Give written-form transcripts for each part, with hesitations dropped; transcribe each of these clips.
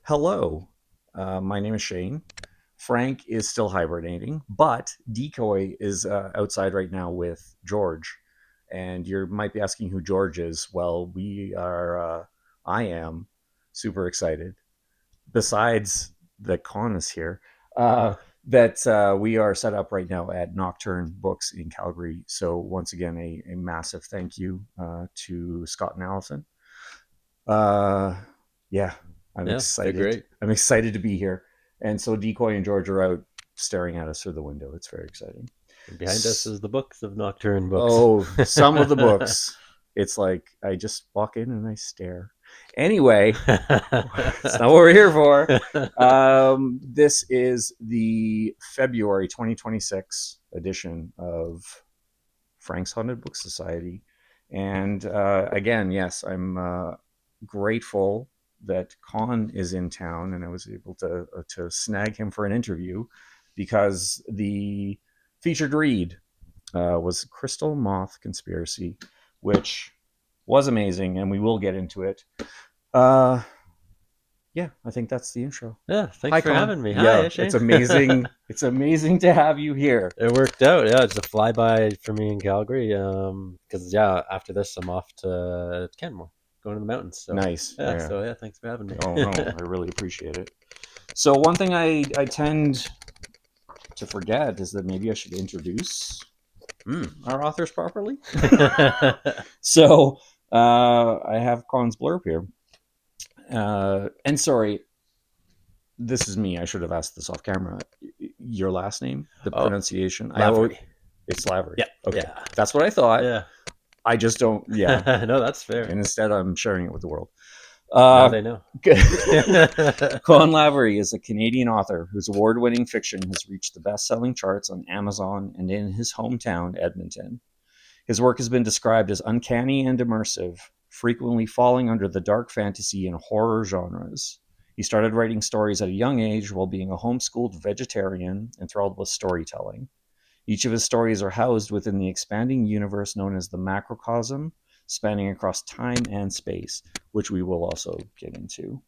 Hello, my name is Shane. Frank is still hibernating, but Decoy is outside right now with George. And you might be asking who George is. Well, I am super excited. Besides that Konn is here, that we are set up right now at Nocturne Books in Calgary. So once again, a massive thank you to Scott and Allison. Yeah, I'm Yeah, they're excited. great. I'm excited to be here. And so Decoy and George are out staring at us through the window. It's very exciting. And behind us is the books of Nocturne books. Oh, some of the books. It's like I just walk in and I stare. Anyway, it's not what we're here for. This is the February 2026 edition of Frank's Haunted Book Society. And again, yes, I'm grateful that Konn is in town, and I was able to snag him for an interview because the featured read was Crystal Moth Conspiracy, which was amazing, and we will get into it. Uh, yeah, I think that's the intro. Yeah, thanks Hi, for Konn. having me. Yeah, Hi, it's Shane. amazing. It's amazing to have you here. It worked out. Yeah, it's a flyby for me in Calgary. Because after this I'm off to Canmore, going to the mountains. So Nice. yeah, Yeah. so yeah, thanks for having me. Oh no, I really appreciate it. So one thing I tend to forget is that maybe I should introduce our authors properly. So I have Conn's blurb here. And sorry, this is me. I should have asked this off camera. Your last name, the Oh, pronunciation. Lavery. It's Lavery. Yeah. Okay. Yeah. That's what I thought. Yeah. I just don't. Yeah. No, that's fair. And instead, I'm sharing it with the world. Now they know. Konn Lavery is a Canadian author whose award-winning fiction has reached the best-selling charts on Amazon and in his hometown, Edmonton. His work has been described as uncanny and immersive, frequently falling under the dark fantasy and horror genres. He started writing stories at a young age while being a homeschooled vegetarian enthralled with storytelling. Each of his stories are housed within the expanding universe known as the macrocosm, spanning across time and space, which we will also get into.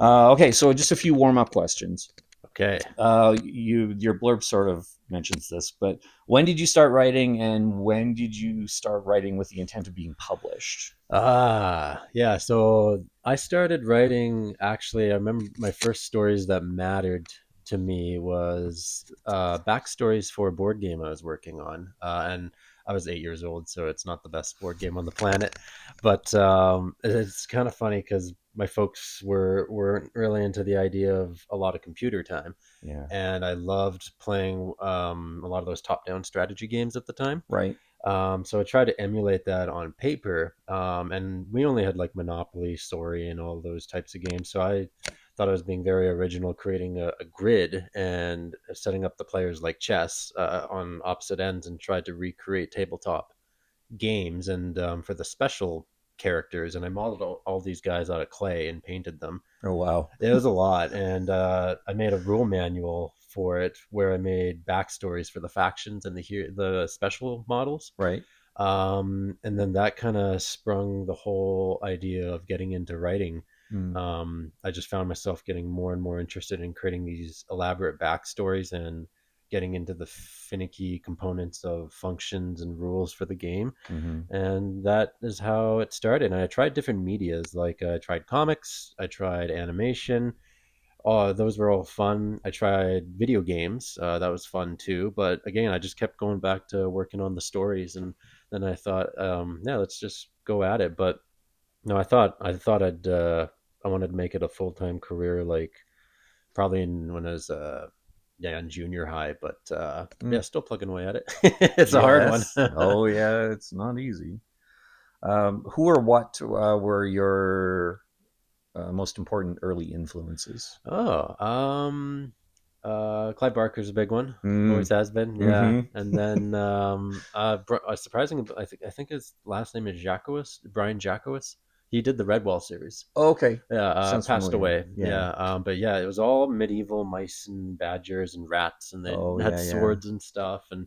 Okay, so just a few warm-up questions. Okay. Your blurb sort of mentions this, but when did you start writing, and when did you start writing with the intent of being published? Yeah. So I started writing. Actually, I remember my first stories that mattered to me was backstories for a board game I was working on, and I was 8 years old, so it's not the best board game on the planet. But it's kind of funny because my folks weren't really into the idea of a lot of computer time, Yeah. and I loved playing a lot of those top-down strategy games at the time. Right. So I tried to emulate that on paper, and we only had like Monopoly, Story, and all those types of games. So I thought I was being very original, creating a grid and setting up the players like chess on opposite ends, and tried to recreate tabletop games. And for the special characters, and I modeled all these guys out of clay and painted them. Oh wow. It was a lot, and I made a rule manual for it where I made backstories for the factions and the special models. Right. And then that kind of sprung the whole idea of getting into writing. Mm. I just found myself getting more and more interested in creating these elaborate backstories and getting into the finicky components of functions and rules for the game. Mm-hmm. And that is how it started. And I tried different medias, like I tried comics, I tried animation. Oh, those were all fun. I tried video games. That was fun too. But again, I just kept going back to working on the stories, and then I thought, yeah, let's just go at it. But no, I thought I wanted to make it a full time career, like probably when I was yeah, in junior high. But yeah, still plugging away at it. It's a hard one. Yes. Oh yeah, it's not easy. Who or what were your most important early influences? Oh, Clive Barker's a big one. Mm. Always has been. Yeah. Mm-hmm. And then surprising, I think his last name is Jacowitz, Brian Jacowitz. He did the Redwall series. Oh, okay. Yeah, Sounds passed familiar. away. Yeah. Yeah, but yeah, it was all medieval mice and badgers and rats, and they Oh, had yeah, yeah. swords and stuff. And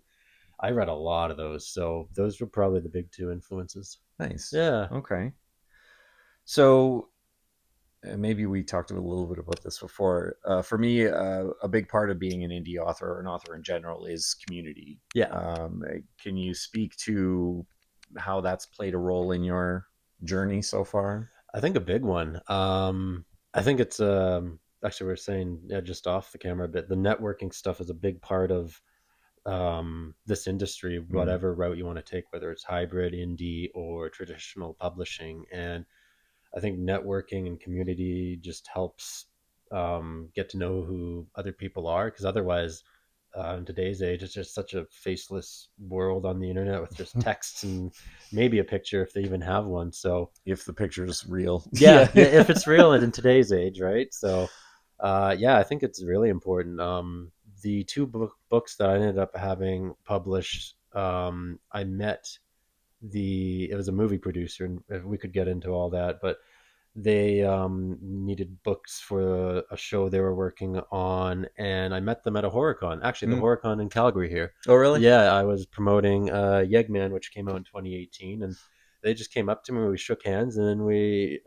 I read a lot of those, so those were probably the big two influences. Nice. Yeah, Okay. So maybe we talked a little bit about this before. For me, a big part of being an indie author or an author in general is community. yeah. Can you speak to how that's played a role in your journey so far? I think a big one. I think it's actually we are saying, yeah, just off the camera a bit. The networking stuff is a big part of this industry, Mm. whatever route you want to take, whether it's hybrid, indie, or traditional publishing. And I think networking and community just helps get to know who other people are, because otherwise, in today's age, it's just such a faceless world on the internet with just texts and maybe a picture if they even have one. So If the picture is real. yeah, Yeah. yeah, if it's real in today's age, right? So yeah, I think it's really important. The two books that I ended up having published, I met the it was a movie producer, and we could get into all that, but they needed books for a show they were working on, and I met them at a horror-con, actually the Mm. horror-con in Calgary here. Oh, really? Yeah, I was promoting Yegman, which came out in 2018, and they just came up to me, we shook hands, and then we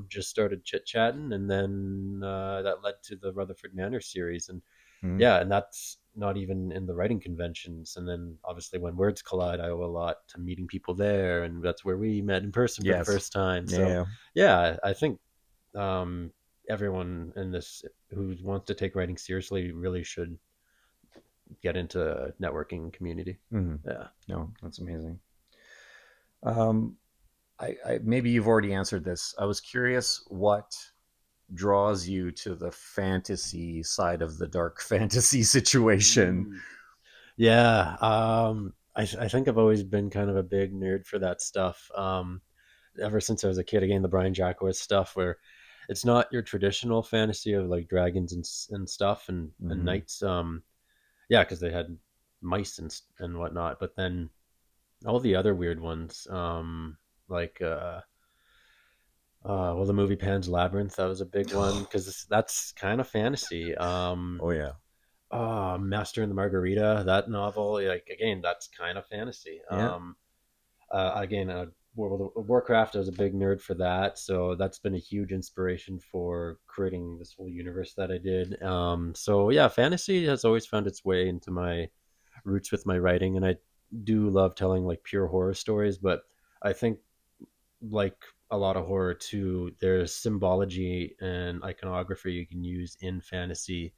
just started chit-chatting, and then that led to the Rutherford Manor series. And Mm. yeah, and that's not even in the writing conventions. And then obviously when words collide, I owe a lot to meeting people there, and that's where we met in person for the Yes. first time. So Yeah. yeah, I think um, everyone in this who wants to take writing seriously really should get into networking community. Mm-hmm. Yeah. No, that's amazing. Um, maybe you've already answered this. I was curious what draws you to the fantasy side of the dark fantasy situation. Mm. Yeah. I think I've always been kind of a big nerd for that stuff. Ever since I was a kid, again, the Brian Jacques stuff, where it's not your traditional fantasy of like dragons and stuff and Mm-hmm. knights. Yeah, because they had mice and whatnot, but then all the other weird ones, like well, the movie Pan's Labyrinth, that was a big one because that's kind of fantasy. Oh yeah, Master and the Margarita, that novel, like again, that's kind of fantasy. yeah. Again, World of Warcraft, I was a big nerd for that, so that's been a huge inspiration for creating this whole universe that I did. So yeah, fantasy has always found its way into my roots with my writing, and I do love telling like pure horror stories, but I think like a lot of horror too, there's symbology and iconography you can use in fantasy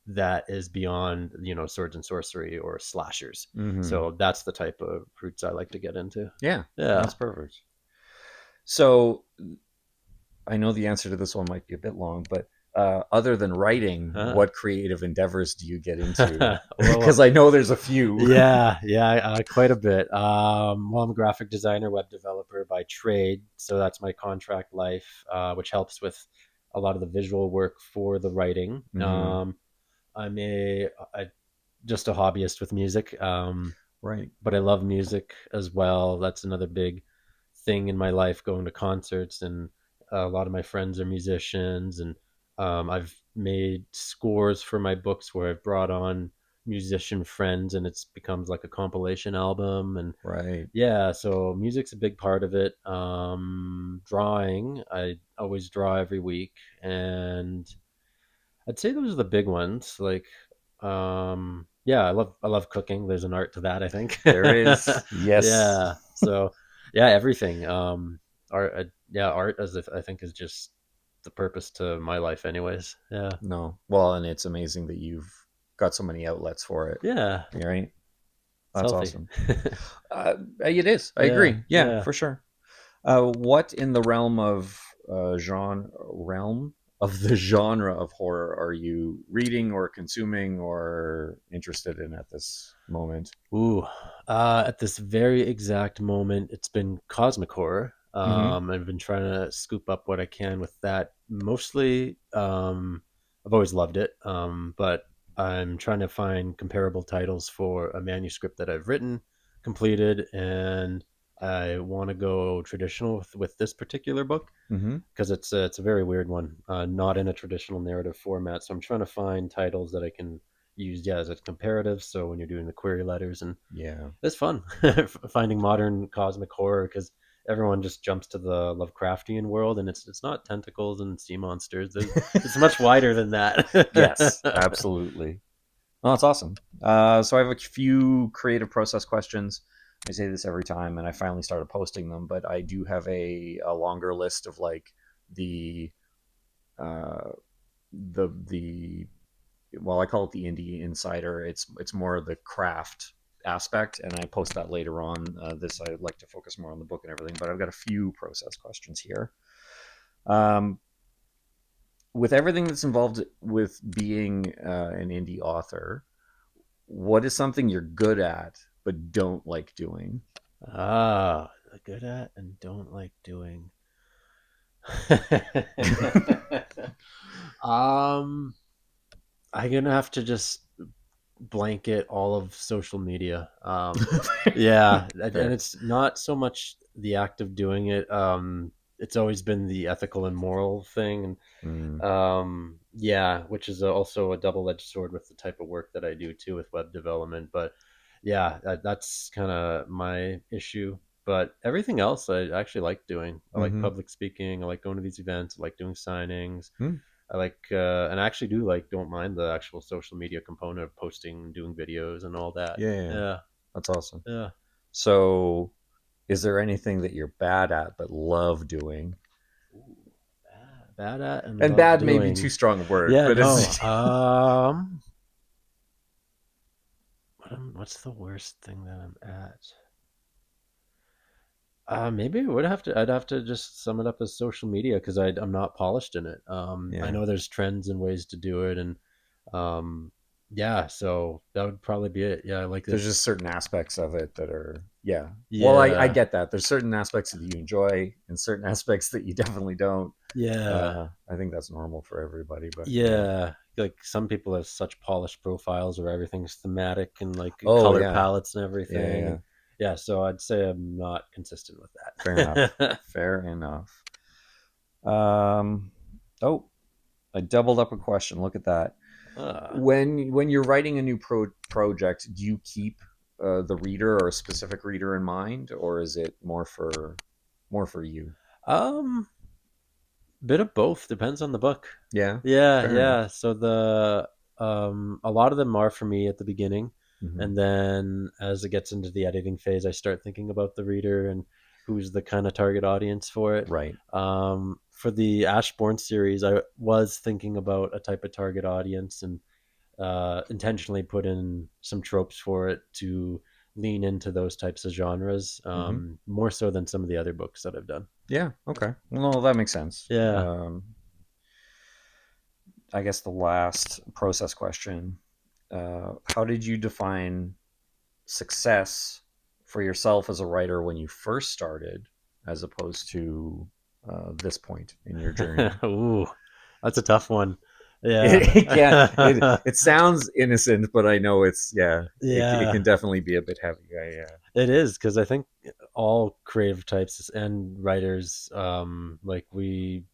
that is beyond, swords and sorcery or slashers. Mm-hmm. So that's the type of roots I like to get into. Yeah, Yeah. that's perfect. So I know the answer to this one might be a bit long, but other than writing, Ah. what creative endeavors do you get into? Well, Because I know there's a few. yeah, quite a bit. Well, I'm a graphic designer, web developer by trade, so that's my contract life, which helps with a lot of the visual work for the writing. Mm-hmm. I'm a just a hobbyist with music. Right. But I love music as well. That's another big thing in my life, going to concerts, and a lot of my friends are musicians, and I've made scores for my books where I've brought on musician friends, and it's becomes like a compilation album. And Right. yeah, so music's a big part of it. Drawing, I always draw every week, and I'd say those are the big ones. Like, yeah, I love cooking. There's an art to that, I think. There is. Yes. Yeah. So, yeah, everything. Art. Yeah, art as if I think is just the purpose to my life, anyways. Yeah. No. Well, and it's amazing that you've got so many outlets for it. Yeah. Right. It's That's healthy. awesome. It is. I Yeah. agree. Yeah, Yeah. for sure. What in the realm of the genre of horror are you reading or consuming or interested in at this moment? Ooh, at this very exact moment, it's been cosmic horror. Mm-hmm. I've been trying to scoop up what I can with that. Mostly, I've always loved it, but I'm trying to find comparable titles for a manuscript that I've written, completed, and I want to go traditional with this particular book Mm-hmm. because it's a very weird one, not in a traditional narrative format. So I'm trying to find titles that I can use, yeah, as a comparative. So when you're doing the query letters, and Yeah. it's fun finding modern cosmic horror because everyone just jumps to the Lovecraftian world, and it's not tentacles and sea monsters. It's much wider than Yes, that. absolutely. Well, that's awesome. So I have a few creative process questions. I say this every time, and I finally started posting them, but I do have a longer list of like the uh, the well, I call it the indie insider. It's more of the craft aspect, and I post that later on. This I like to focus more on the book and everything, but I've got a few process questions here. Um, with everything that's involved with being an indie author, what is something you're good at but don't like doing? Ah, good at and don't like doing. um, I'm gonna have to just blanket all of social media. Yeah, and Fair. it's not so much the act of doing it. It's always been the ethical and moral thing, and Mm. yeah, which is also a double-edged sword with the type of work that I do too with web development. But yeah, that's kind of my issue. But everything else I actually like doing. I like Mm-hmm. public speaking. I like going to these events. I like doing signings. Mm. I like, and I actually do like, don't mind the actual social media component of posting, doing videos, and all that. Yeah, yeah, yeah. Yeah, That's awesome. yeah. So, is there anything that you're bad at but love doing? Ooh, bad at and And love bad may be too doing. strong a word, Yeah, but no. it's What's the worst thing that I'm at? Maybe it would have to. I'd have to just sum it up as social media because I'm not polished in it. I yeah. know there's trends and ways to do it, and um, yeah. So that would probably be it. Yeah, I like There's it. just certain aspects of it that are yeah. Well, I Yeah, get that. There's certain aspects that you enjoy and certain aspects that you definitely don't. yeah, I think that's normal for everybody, but yeah. yeah. Like some people have such polished profiles where everything's thematic and like Oh color yeah, palettes and yeah, everything, yeah. and yeah. So I'd say I'm not consistent with Fair enough. that. Fair enough. Um, oh, I doubled up a question. Look at that. uh, When you're writing a new project, do you keep the reader or a specific reader in mind, or is it more for you? um, Bit of both depends on the book. Yeah, Yeah, fair enough. yeah. So the a lot of them are for me at the beginning, Hmm. and then as it gets into the editing phase, I start thinking about the reader and who's the kind of target audience for it. Right. For the Ashbourne series, I was thinking about a type of target audience and intentionally put in some tropes for it to lean into those types of genres, Hmm. more so than some of the other books that I've done. Yeah. Okay. Well, that makes sense. Yeah. I guess the last process question: how did you define success for yourself as a writer when you first started, as opposed to this point in your journey? Ooh, that's a tough one. Yeah. It can it sounds innocent, but I know it's yeah. It can Yeah, definitely be a bit heavy. it is because I think all creative types and writers, like we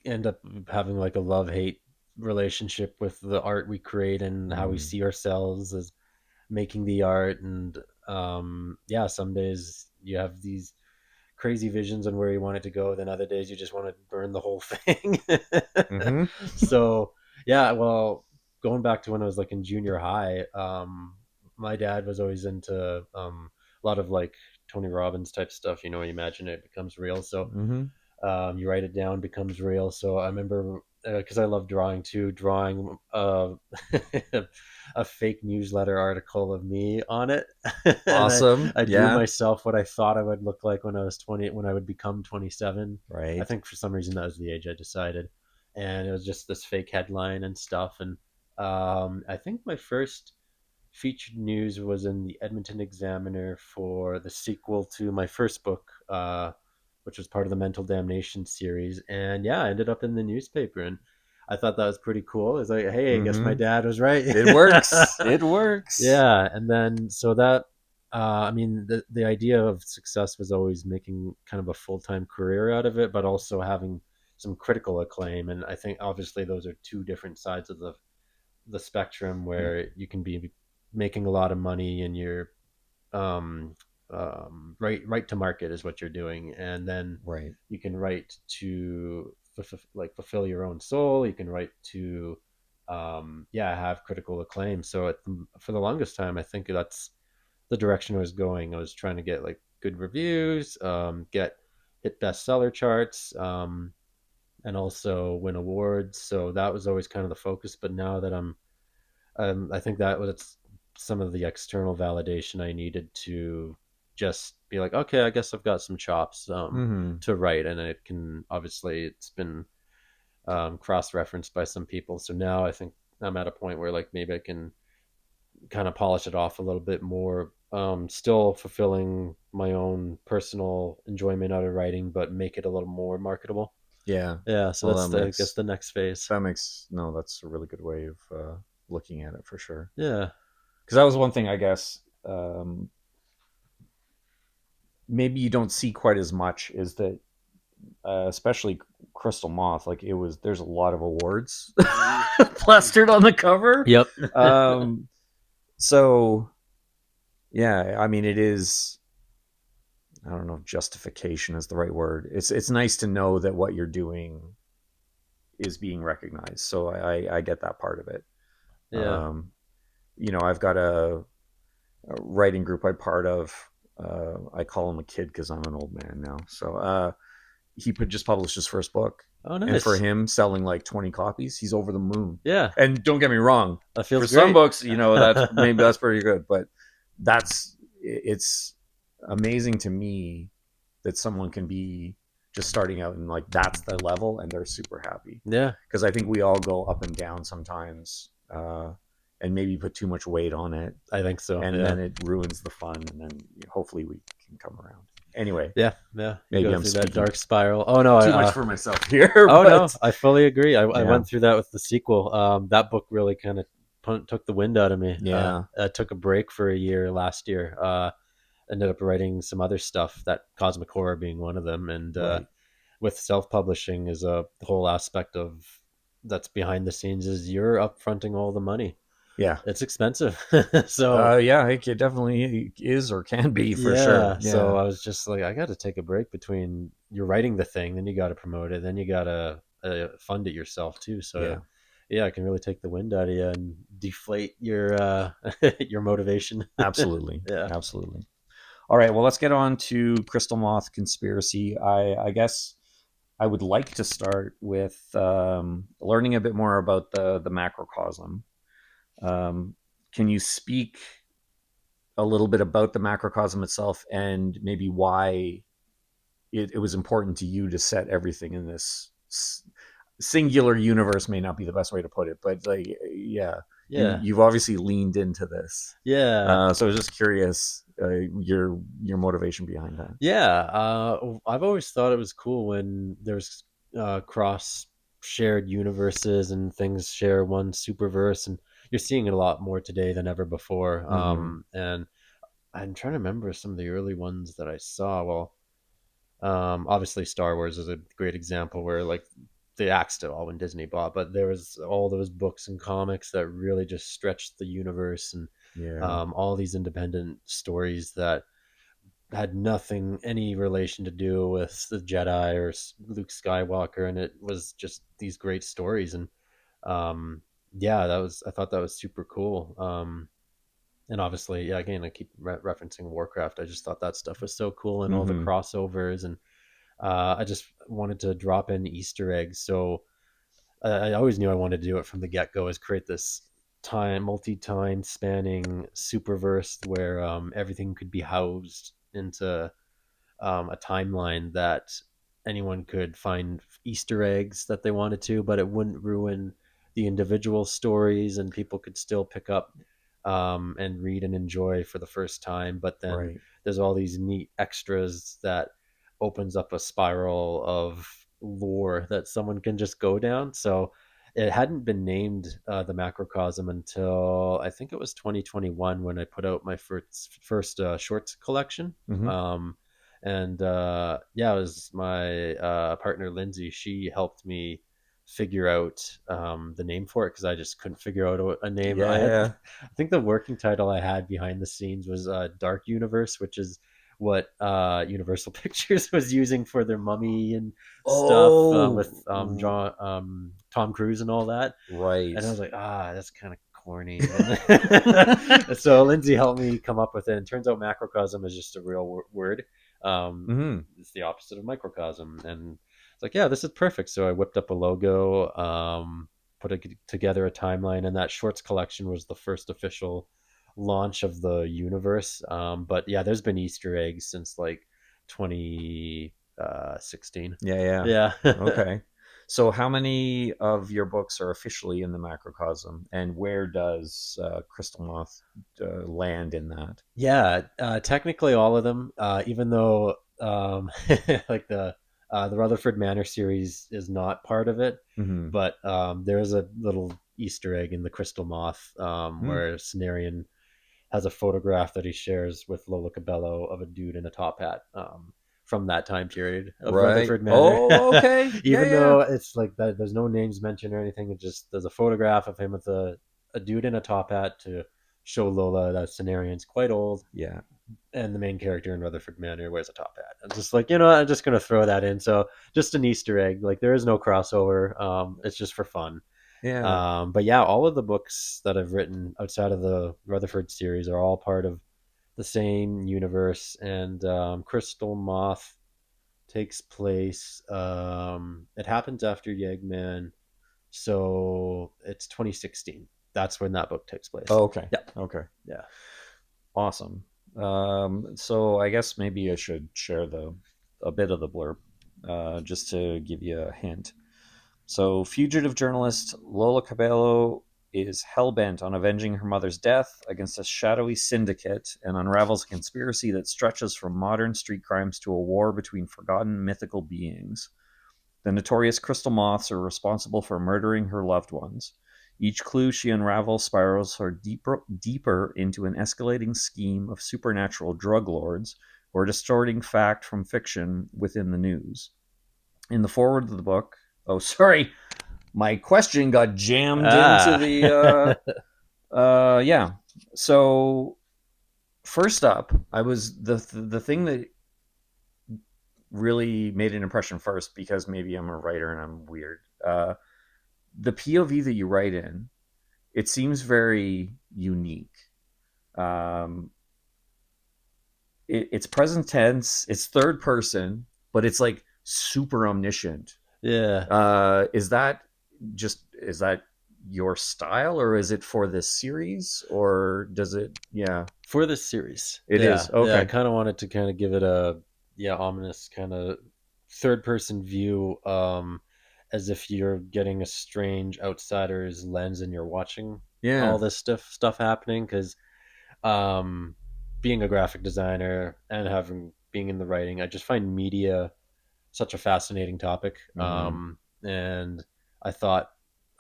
end up having like a love hate relationship with the art we create and how we Mm, see ourselves as making the art. And yeah, some days you have these crazy visions on where you want it to go. Then other days you just want to burn the whole thing. mm-hmm. So yeah, well, going back to when I was like in junior high, my dad was always into a lot of like Tony Robbins type stuff. You know, you imagine it becomes real. So Mm-hmm. you write it down, becomes real. So I remember because I love drawing too, drawing a fake newsletter article of me on it, and Awesome. I drew Yeah. myself what I thought I would look like when I was 20, when I would become 27. I Right. think for some reason that was the age I decided, and it was just this fake headline and stuff. And I think my first featured news was in the Edmonton Examiner for the sequel to my first book, which was part of the Mental Damnation series. And yeah, I ended up in the newspaper, and I thought that was pretty cool. It's like, hey, I guess my Mm-hmm. dad was right. It works. It works. Yeah, and then so that I mean, the idea of success was always making kind of a full time career out of it, but also having some critical acclaim. And I think obviously those are two different sides of the spectrum, Yeah. where you can be making a lot of money and you're um, right to market is what you're doing, and then Right. you can write to like fulfill your own soul. You can write to yeah, have critical acclaim. So for the longest time, I think that's the direction I was going. I was trying to get like good reviews, get hit bestseller charts, and also win awards. So that was always kind of the focus. But now that I think that was some of the external validation I needed to just be like, okay, I guess I've got some chops Mm-hmm. to write, and it can obviously it's been cross referenced by some people. So now I think I'm at a point where like maybe I can kind of polish it off a little bit more. Still fulfilling my own personal enjoyment out of writing, but make it a little more marketable. Yeah. Yeah, so Well, that's I guess the next phase. no, that's a really good way of looking at it for sure. Yeah. Because that was one thing, I guess, maybe you don't see quite as much is that, especially Crystal Moth, like it was, there's a lot of awards plastered on the cover. Yep. Um, so yeah, I mean, it is, I don't know if justification is the right word. It's nice to know that what you're doing is being recognized. So I get that part of it. Yeah. Um, I've got a writing group I'm part of. I call him a kid because I'm an old man now. So he just published his first book, Oh, and for nice. him, selling like 20 copies, he's over the moon. Yeah, And don't get me wrong, that for feels some great. books, that's maybe that's pretty good, but it's amazing to me that someone can be just starting out and like that's the level and they're super happy, Yeah, because I think we all go up and down sometimes, and maybe put too much weight on it, I think so. and Yeah. then it ruins the fun, and then hopefully we can come around. Anyway, Yeah, yeah. You maybe go I'm through that speaking dark spiral. Oh no, too much for myself here, oh no, but I fully agree. I yeah, went through that with the sequel. That book really kind of took the wind out of me. yeah, I took a break for a year last year. Ended up writing some other stuff, that cosmic horror being one of them, and right, with self-publishing is a whole aspect of that's behind the scenes is you're upfronting all the money. yeah. It's expensive. So Yeah, it definitely is or can be for sure. yeah, so Yeah, I was just like, I got to take a break between you're writing the thing, then you got to promote it, then you got to fund it yourself too. So yeah, yeah, I can really take the wind out of you and deflate your your motivation. absolutely, Yeah. absolutely. All right, well, let's get on to Crystal Moth Conspiracy. I guess I would like to start with learning a bit more about the macrocosm. Um, can you speak a little bit about the macrocosm itself and maybe why it was important to you to set everything in this singular universe? May not be the best way to put it, but like, yeah, Yeah. you've obviously leaned into this. Yeah. So I was just curious, your motivation behind that. Yeah. I've always thought it was cool when there's cross shared universes and things share one superverse, and you're seeing it a lot more today than ever before. Mm-hmm. And I'm trying to remember some of the early ones that I saw. Well, obviously Star Wars is a great example where like the axe to all when Disney bought, but there was all those books and comics that really just stretched the universe, and Yeah. all these independent stories that had nothing any relation to do with the Jedi or Luke Skywalker, and it was just these great stories. And um, yeah, that was I thought that was super cool. And obviously, yeah, again, I keep referencing Warcraft. I just thought that stuff was so cool, and all the Mm-hmm. crossovers, and I just wanted to drop in Easter eggs. So I always knew I wanted to do it from the get go, is create this multi-time spanning superverse where everything could be housed into a timeline that anyone could find Easter eggs that they wanted to, but it wouldn't ruin the individual stories, and people could still pick up and read and enjoy for the first time. But then Right. there's all these neat extras that opens up a spiral of lore that someone can just go down. So it hadn't been named the macrocosm until I think it was 2021 when I put out my first shorts collection. Hmm. Um, and yeah, it was my partner Lindsay. She helped me figure out the name for it because I just couldn't figure out a name. Yeah, I had, yeah. I think the working title I had behind the scenes was Dark Universe, which is what Universal Pictures was using for their Mummy and stuff with Oh, Tom Cruise and all that. right. And I was like, that's kind of corny. So Lindsay helped me come up with it. And it turns out macrocosm is just a real word. Hmm. It's the opposite of microcosm. And it's like, yeah, this is perfect. So I whipped up a logo, together a timeline, and that shorts collection was the first official launch of the universe. But yeah, there's been Easter eggs since like 2016. Yeah, yeah. Yeah. Okay. So, how many of your books are officially in the macrocosm, and where does Crystal Moth land in that? Yeah, technically all of them, even though like the Rutherford Manor series is not part of it, Hmm. but there is a little Easter egg in the Crystal Moth where Cenarion has a photograph that he shares with Lola Cabello of a dude in a top hat from that time period of Right. Rutherford Manor. Oh, okay. Yeah, Even yeah. though it's like that, there's no names mentioned or anything. It just there's a photograph of him with a dude in a top hat to show Lola that Cenarion's quite old, Yeah. and the main character in Rutherford Manor wears a top hat. I'm just like, I'm just gonna throw that in. So just an Easter egg. Like there is no crossover. It's just for fun. Yeah. But yeah, all of the books that I've written outside of the Rutherford series are all part of the same universe. And Crystal Moth takes place. It happens after Yegman, so it's 2016. That's when that book takes place. Oh, okay. Yeah, Okay. yeah. Awesome. So I guess maybe I should share the a bit of the blurb, just to give you a hint. So, fugitive journalist Lola Cabello is hell bent on avenging her mother's death against a shadowy syndicate and unravels a conspiracy that stretches from modern street crimes to a war between forgotten mythical beings. The notorious crystal moths are responsible for murdering her loved ones. Each clue she unravels spirals her deeper into an escalating scheme of supernatural drug lords or distorting fact from fiction within the news. In the foreword of the book, oh, sorry, my question got jammed into Ah, the yeah. So first up, I was the thing that really made an impression first, because maybe I'm a writer and I'm weird. The POV that you write in, it seems very unique. Um, it's present tense, it's third person, but it's like super omniscient. yeah. Is that your style, or is it for this series, or does it? Yeah, For this series. it is. Yeah. I Okay. kind of wanted to kind of give it a ominous kind of third person view, as if you're getting a strange outsider's lens and you're watching all Yeah. this stuff happening. Because um, being a graphic designer and having being in the writing, I just find media such a fascinating topic. Hmm. And I thought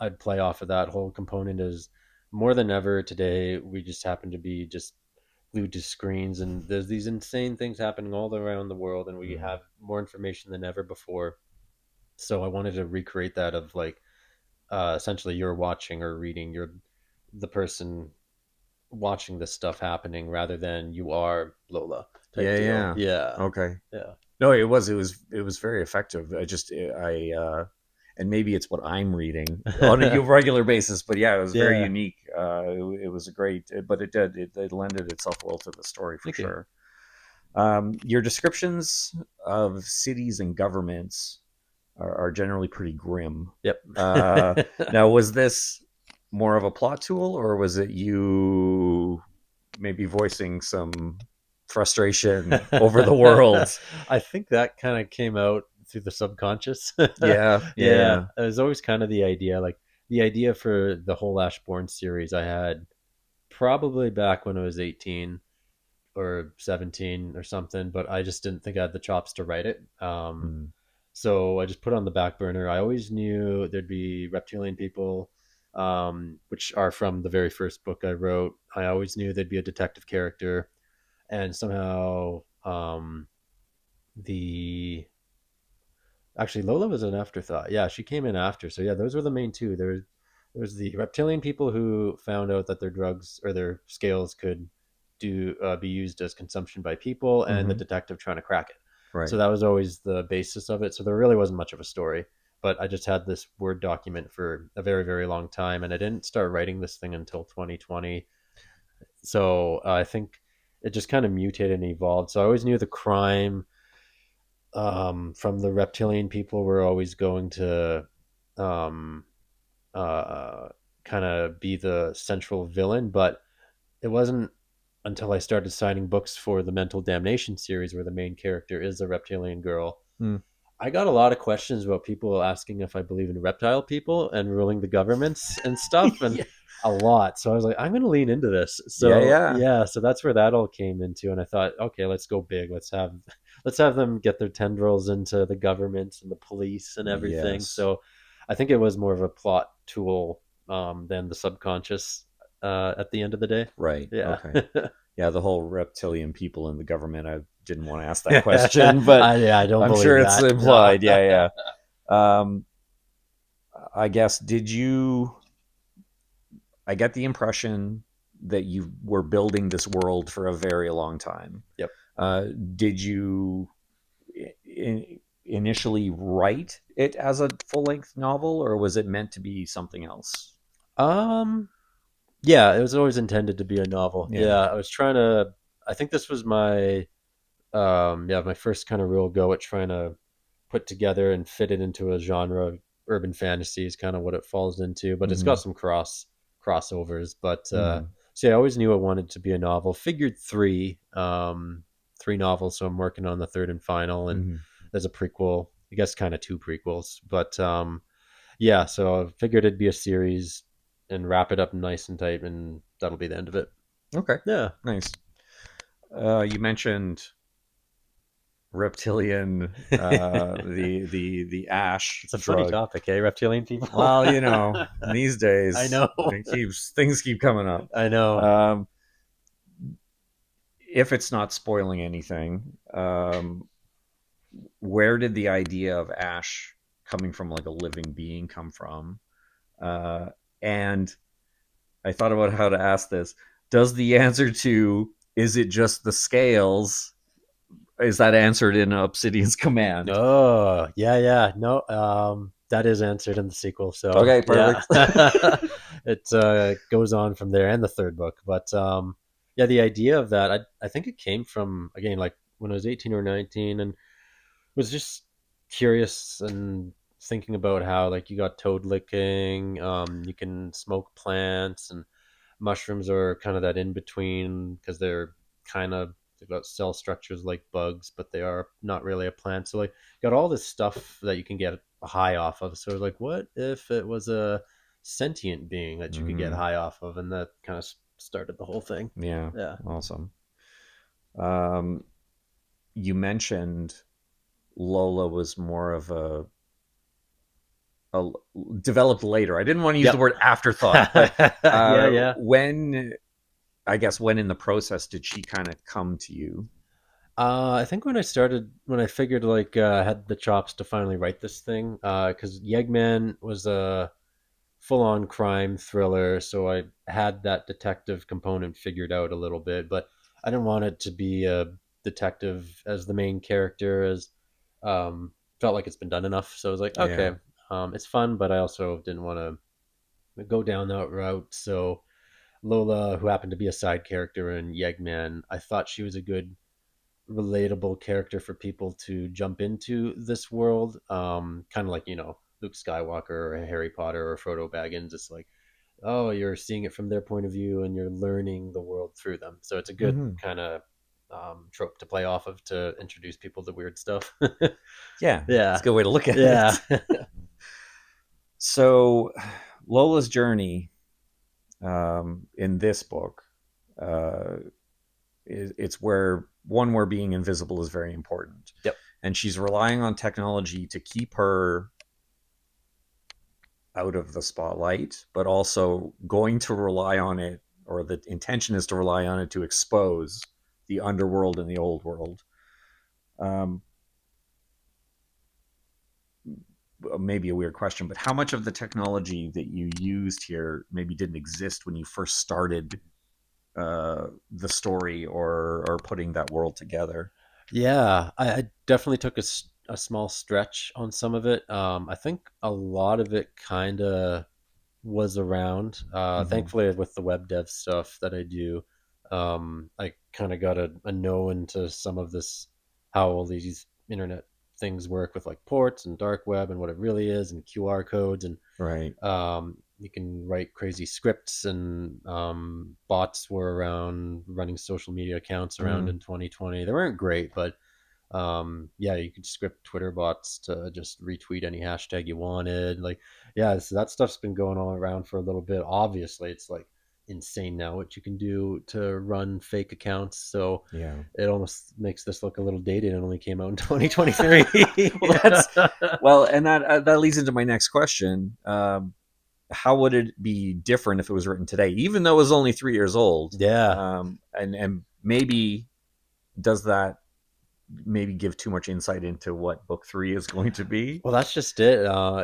I'd play off of that whole component as more than ever today, we just happen to be just glued to screens, and there's these insane things happening all around the world, and we have more information than ever before. So I wanted to recreate that of like essentially you're watching or reading, you're the person watching this stuff happening rather than you are Lola type Yeah. deal. Yeah. Yeah. Okay. Yeah. No, it was very effective. I and maybe it's what I'm reading on a regular basis, but yeah, it was very Yeah. unique. It was a great, but it lended itself well to the story for Thank you. sure. Your descriptions of cities and governments are generally pretty grim. Yep. Now, was this more of a plot tool, or was it you maybe voicing some frustration over the world? I think that kind of came out through the subconscious. Yeah, yeah, Yeah, yeah. it was always kind of the idea. Like the idea for the whole Ashbourne series, I had probably back when I was 18 or 17 or something, but I just didn't think I had the chops to write it. Mm. So I just put it on the back burner. I always knew there'd be reptilian people, which are from the very first book I wrote. I always knew there'd be a detective character, and somehow the actually Lola was an afterthought. Yeah, she came in after. So yeah, those were the main two. There's the reptilian people who found out that their drugs or their scales could be used as consumption by people, and the Hmm. detective trying to crack it. So Right. that was always the basis of it. So there really wasn't much of a story, but I just had this Word document for a very, very long time, and I didn't start writing this thing until 2020. So I think it just kind of mutated and evolved. So I always knew the crime from the reptilian people were always going to um, uh, kind of be the central villain, but it wasn't until I started signing books for the Mental Damnation series where the main character is a reptilian girl. Mm. I got a lot of questions about people asking if I believe in reptile people and ruling the governments and stuff, and Yeah. a lot. So I was like, I'm going to lean into this. Yeah. So Yeah. yeah, so that's where that all came into, and I thought, okay, let's go big. Let's have them get their tendrils into the government and the police and everything. Yes. So I think it was more of a plot tool than the subconscious at the end of the day. Right. Yeah. Okay. Yeah, the whole reptilian people in the government. I didn't want to ask that question, but I don't I'm sure believe it's that. No. implied. Yeah, yeah. I guess did you? I get the impression that you were building this world for a very long time. Yep. Did you initially write it as a full length novel, or was it meant to be something else? Um. Yeah, it was always intended to be a novel. Yeah. Yeah, I was trying to. I think this was my my first kind of real go at trying to put together and fit it into a genre. Urban fantasy is kind of what it falls into, but it's got Hmm. some crossovers. But Hmm. so yeah, I always knew I wanted to be a novel. Figured three novels, so I'm working on the third and final, and Hmm. there's a prequel. I guess kind of two prequels, but yeah. So I figured it'd be a series and wrap it up nice and tight, and that'll be the end of it. Okay. Yeah. Nice. You mentioned reptilian, the ash It's a funny drug. topic, eh? Reptilian people. Well, these I days know. it keeps things keep coming up. I know. Um, if it's not spoiling anything, where did the idea of ash coming from like a living being come from? Uh, and I thought about how to ask this. Does the answer to is it just the scales? Is that answered in Obsidian's command? Oh, yeah, yeah. No, that is answered in the sequel. So Okay, yeah, perfect. it goes on from there and the third book. But yeah, the idea of that, I think it came from again like when I was 18 or 19 and was just curious and thinking about how like you got toad licking, you can smoke plants, and mushrooms are kind of that in between because they've got cell structures like bugs, but they are not really a plant. So like got all this stuff that you can get a high off of. So like, what if it was a sentient being that you could get Mm, high off of, and that kind of started the whole thing. yeah, Yeah. awesome. Um, you mentioned Lola was more of a developed later. I didn't want to use the Yep. word afterthought, but Yeah, yeah. when I guess when in the process did she kind of come to you? I think when I figured like I had the chops to finally write this thing, because Yegman was a full-on crime thriller, so I had that detective component figured out a little bit, but I didn't want it to be a detective as the main character, as felt like it's been done enough. So I was like, Yeah. okay, it's fun, but I also didn't want to go down that route. So Lola, who happened to be a side character in Yegman, I thought she was a good relatable character for people to jump into this world. Kind of like, Luke Skywalker or Harry Potter or Frodo Baggins. It's like, oh, you're seeing it from their point of view and you're learning the world through them. So it's a good Hmm. kind of trope to play off of to introduce people to weird stuff. Yeah, it's Yeah. a good way to look at Yeah. it. So, Lola's journey in this book, uh, it's where being invisible is very important. Yep. and she's relying on technology to keep her out of the spotlight, but also going to rely on it, or the intention is to rely on it to expose the underworld and the old world. Um, Maybe a weird question, but how much of the technology that you used here maybe didn't exist when you first started the story, or putting that world together? Yeah, I definitely took a small stretch on some of it. I think a lot of it kind of was around. Mm-hmm. Thankfully, with the web dev stuff that I do, I kind of got a know into some of this, how all these internet things work with like ports and dark web and what it really is and QR codes and Right. you can write crazy scripts and bots were around running social media accounts around Mm, in 2020. They weren't great, but yeah, you could script Twitter bots to just retweet any hashtag you wanted. Like, yeah, so that stuff's been going on around for a little bit. Obviously, it's like insane now what you can do to run fake accounts. So yeah. it almost makes this look a little dated. It only came out in 2023. Well, that's well, and that leads into my next question. How would it be different if it was written today, even though it was only 3 years old? Yeah. And maybe does that maybe give too much insight into what book three is going to be? Well, that's just it.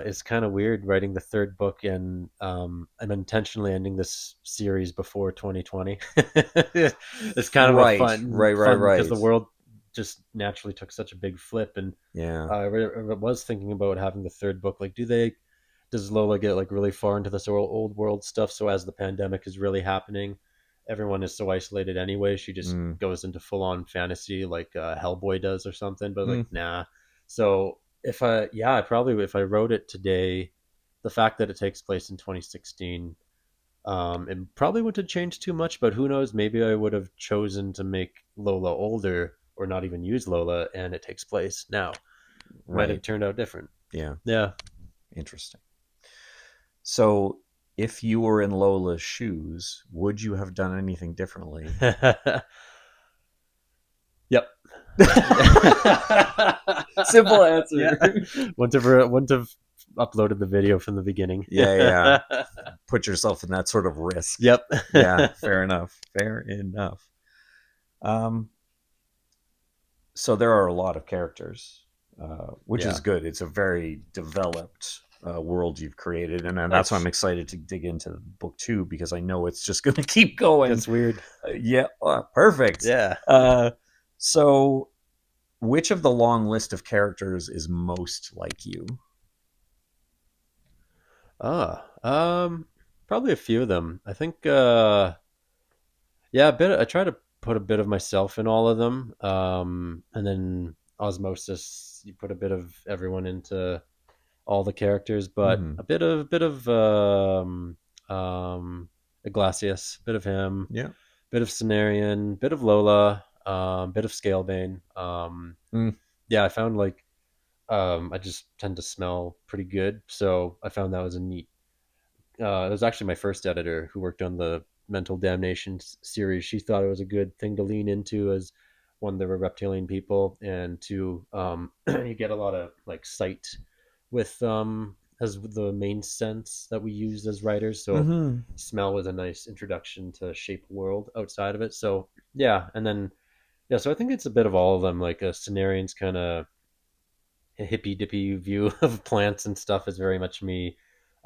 It's kind of weird writing the third book, and I'm intentionally ending this series before 2020. It's kind of a Right, right, right, fun because the right. world just naturally took such a big flip, and Yeah. I was thinking about having the third book. Like, does Lola get like really far into this old world stuff? So as the pandemic is really happening, everyone is so isolated anyway. She just Mm, goes into full on fantasy like Hellboy does or something. But like, mm, nah. So I probably if I wrote it today, the fact that it takes place in 2016, it probably wouldn't have changed too much. But who knows? Maybe I would have chosen to make Lola older or not even use Lola, and it takes place now. Might have right. turned out different. Yeah. Yeah. Interesting. So, if you were in Lola's shoes, would you have done anything differently? Yep. Simple Yeah. answer. Wouldn't have uploaded the video from the beginning. Yeah, yeah. Put yourself in that sort of risk. Yep. Yeah, fair enough. Fair enough. Um, so there are a lot of characters, which is Yeah. good. It's a very developed world you've created, and that's why I'm Nice. excited to dig into book two, because I know it's just going to keep going. Gets weird. Yeah, perfect. Yeah. Uh, so, which of the long list of characters is most like you? Ah. Probably a few of them. I think yeah, a bit I try to put a bit of myself in all of them. And then osmosis, you put a bit of everyone into all the characters, but Mm-hmm. a bit of Iglesias, bit of him, Yeah. bit of Cenarian, bit of Lola, bit of Scalebane. Mm, Yeah, I found like I just tend to smell pretty good, so I found that was a neat. It was actually my first editor who worked on the Mental Damnation series. She thought it was a good thing to lean into as one, there were reptilian people, and two, you get a lot of like sight with as the main sense that we use as writers. So mm-hmm. smell was a nice introduction to shape world outside of it. So yeah, and then yeah, so I think it's a bit of all of them. Like a Cenarian's kind of hippy dippy view of plants and stuff is very much me.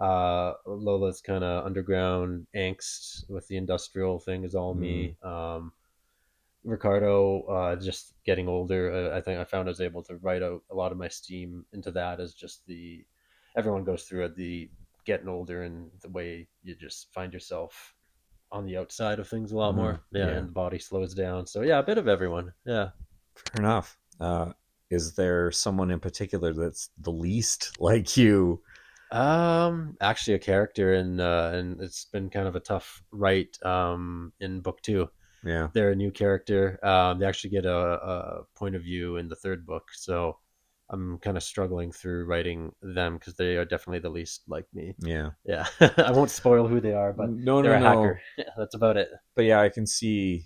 Lola's kind of underground angst with the industrial thing is all Mm, me. Ricardo, just getting older, I think I found I was able to write out a lot of my steam into that as just the everyone goes through it, the getting older and the way you just find yourself on the outside of things a lot mm, more. Yeah, yeah. and the body slows down. So yeah, a bit of everyone. Yeah. Fair enough. Is there someone in particular that's the least like you? Actually, a character in and it's been kind of a tough write in book two. Yeah. They're a new character. They actually get a point of view in the third book, so I'm kind of struggling through writing them because they are definitely the least like me. Yeah. Yeah, I won't spoil who they are, but No, they're no, a hacker. no. Yeah, that's about it. But yeah, I can see.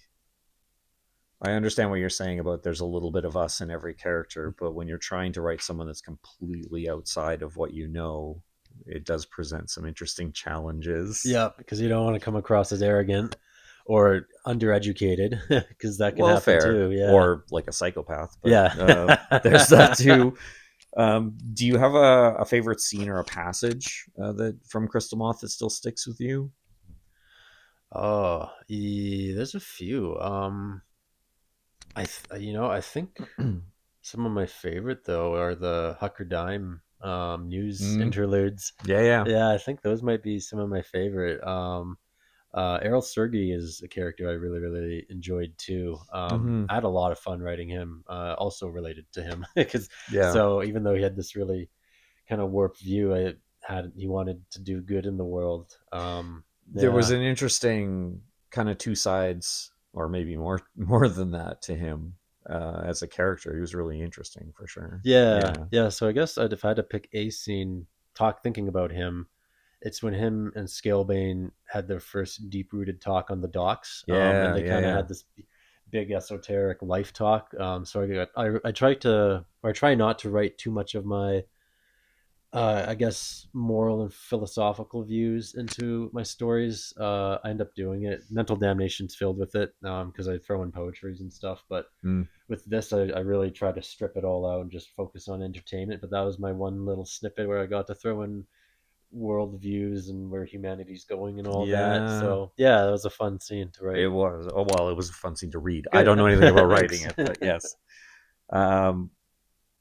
I understand what you're saying about there's a little bit of us in every character, but when you're trying to write someone that's completely outside of what you know, it does present some interesting challenges. Yeah, because you don't want to come across as arrogant or undereducated, because that can Well, happen fair, too. Yeah, or like a psychopath, but yeah. there's that too. Do you have a favorite scene or a passage that from Crystal Moth that still sticks with you? Oh, there's a few. I think some of my favorite though are the Hucker Dime news Mm, interludes. yeah, yeah. Yeah, I think those might be some of my favorite. Errol Sergey is a character I really, really enjoyed too. Hmm. I had a lot of fun writing him. Also related to him, because Yeah. so even though he had this really kind of warped view, he wanted to do good in the world. There was Yeah, an interesting kind of two sides, or maybe more than that, to him as a character. He was really interesting for sure. yeah, Yeah, yeah. So I guess if I had to pick a scene, thinking about him, it's when him and Scalebane had their first deep rooted talk on the docks, and yeah, they yeah, kind of yeah. had this big esoteric life talk. So I try to, or I try not to write too much of my I guess moral and philosophical views into my stories. I end up doing it. Mental Damnation's filled with it because I throw in poetries and stuff. But Mm. with this, I really try to strip it all out and just focus on entertainment. But that was my one little snippet where I got to throw in world views and where humanity's going and all that. Yeah, So yeah, that was a fun scene to write. it was. Oh well, it was a fun scene to read. I Good, don't know anything about writing thanks. it, but yes. Um,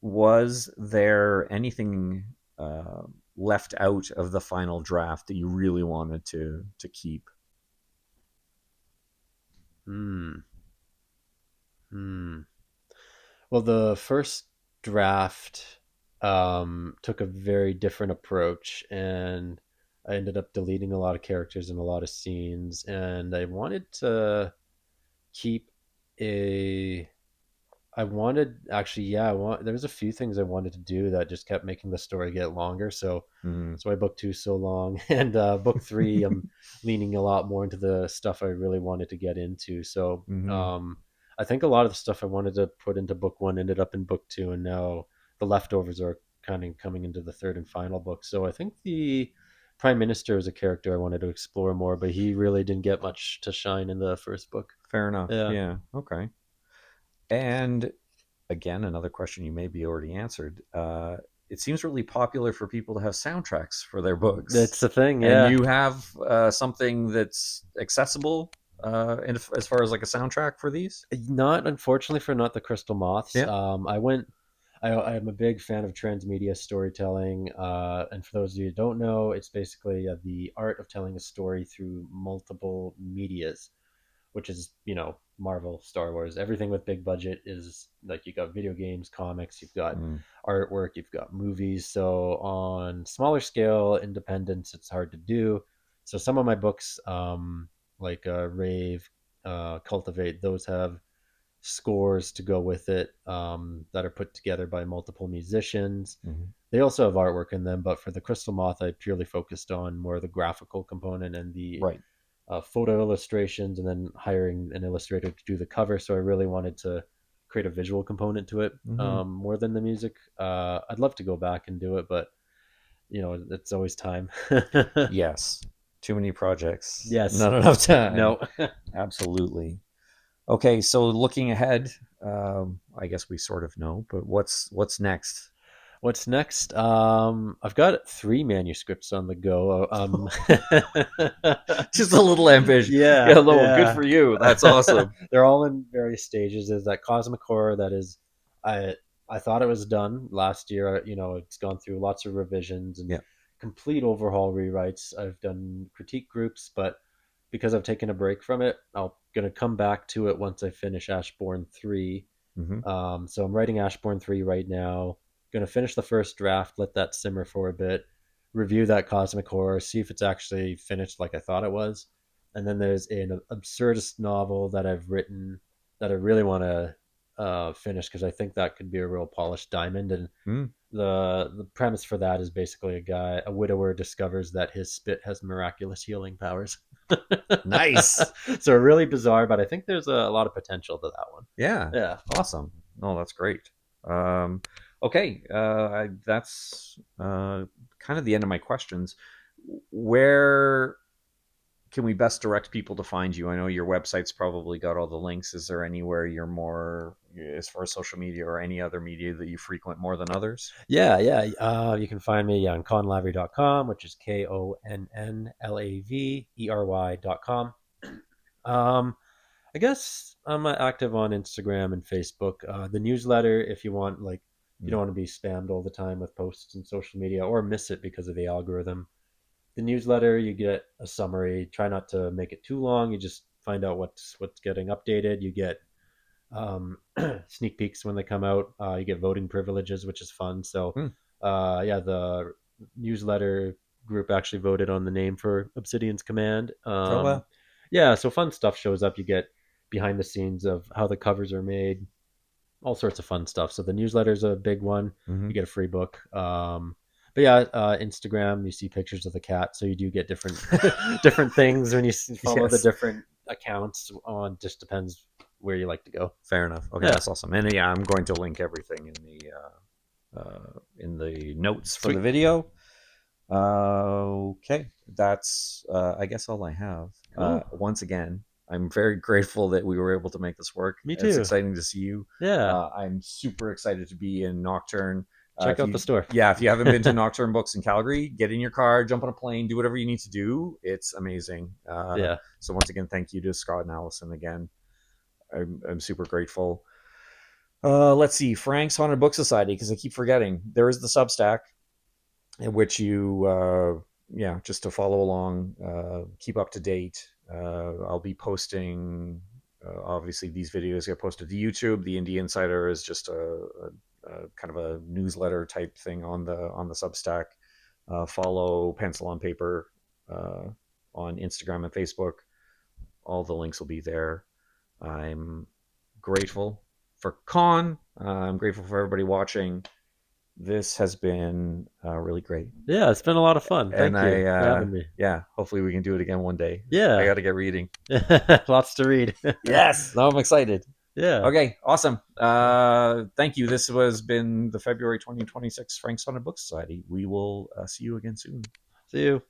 was there anything uh, left out of the final draft that you really wanted to keep? Hmm. Hmm. Well, the first draft took a very different approach, and I ended up deleting a lot of characters and a lot of scenes. And I wanted to keep a. I wanted actually, yeah. There was a few things I wanted to do that just kept making the story get longer. So, Mm. so why book two so long, and book three, I'm leaning a lot more into the stuff I really wanted to get into. So, Hmm. I think a lot of the stuff I wanted to put into book one ended up in book two, and now the leftovers are kind of coming into the third and final book. So, I think the Prime Minister is a character I wanted to explore more, but he really didn't get much to shine in the first book. Fair enough. Yeah. Yeah. Okay. And again, another question you maybe already answered. It seems really popular for people to have soundtracks for their books, That's the thing, and yeah. you have something that's accessible as far as like a soundtrack for these. Not unfortunately for not the Crystal Moths. Yeah. I'm a big fan of transmedia storytelling, and for those of you who don't know, it's basically the art of telling a story through multiple medias, which is Marvel, Star Wars, everything with big budget is like you got video games, comics, you've got Mm. artwork, you've got movies. So on smaller scale, independence, it's hard to do. So some of my books, like Rave, Cultivate, those have scores to go with it that are put together by multiple musicians. Hmm. They also have artwork in them, but for the Crystal Moth, I purely focused on more of the graphical component and the Right. photo illustrations, and then hiring an illustrator to do the cover. So I really wanted to create a visual component to it Hmm. more than the music. I'd love to go back and do it, but it's always time. Yes. Too many projects, Yes. not enough time. No. Absolutely. Okay, so looking ahead, I guess we sort of know, but what's next? What's next? I've got three manuscripts on the go. Just a little ambitious. Yeah, Yeah, no, good yeah. for you. That's awesome. They're all in various stages. There's that Cosmic Horror that is, I I thought it was done last year. It's gone through lots of revisions and Yeah. complete overhaul rewrites. I've done critique groups, but because I've taken a break from it, I'm gonna come back to it once I finish Ashbourne 3. Hmm. So I'm writing Ashbourne 3 right now. Gonna finish the first draft, let that simmer for a bit, review that Cosmic Horror, see if it's actually finished like I thought it was. And then there's an absurdist novel that I've written that I really want to finished because I think that could be a real polished diamond. And Mm, the premise for that is basically a widower discovers that his spit has miraculous healing powers. nice. So really bizarre, but I think there's a lot of potential to that one. Yeah. Yeah. Awesome. No, that's great. Um, okay. That's kind of the end of my questions. Where can we best direct people to find you? I know your website's probably got all the links. Is there anywhere you're more, as far as social media or any other media that you frequent more than others? Yeah, yeah. You can find me on konnlavery.com, which is KONNLAVERY.com. Um, I guess I'm active on Instagram and Facebook. The newsletter, if you want, like, you Mm. don't want to be spammed all the time with posts and social media or miss it because of the algorithm. The newsletter, you get a summary. Try not to make it too long. You just find out what's getting updated. You get um, sneak peeks when they come out. You get voting privileges, which is fun. So, Mm. yeah, the newsletter group actually voted on the name for Obsidian's command. Oh well. Yeah, so fun stuff shows up. You get behind the scenes of how the covers are made, all sorts of fun stuff. So the newsletter's a big one. Mm-hmm. You get a free book. But yeah, Instagram, you see pictures of the cat, so you do get different different things when you follow the Yes. different accounts. On just depends where you like to go. Fair enough. Okay, Yeah, that's awesome. And yeah, I'm going to link everything in the notes for the sweet, video. Okay, that's I guess all I have. cool. Once again, I'm very grateful that we were able to make this work. Me It's too. exciting to see you. Yeah, I'm super excited to be in Nocturne. check If out the you, store. yeah, if you haven't been to Nocturne Books in Calgary, get in your car, jump on a plane, do whatever you need to do. It's amazing. Yeah, So once again, thank you to Scott and Allison again. I'm super grateful. Let's see, Frank's Haunted Book Society, because I keep forgetting. There is the Substack, in which you, yeah, just to follow along, keep up to date. I'll be posting, obviously, these videos get posted to YouTube. The Indie Insider is just a kind of a newsletter type thing on the Substack. Follow Pencil on Paper on Instagram and Facebook. All the links will be there. I'm grateful for Konn. I'm grateful for everybody watching. This has been really great, yeah, it's been a lot of fun. and Thank you for having me. yeah, hopefully we can do it again one day. I Yeah, got to get reading. lots to read. Yes, now I'm excited. Yeah, Okay, awesome. Thank you. This has been the February 2026 Frank's Haunted Book Society. We will see you again soon. see you.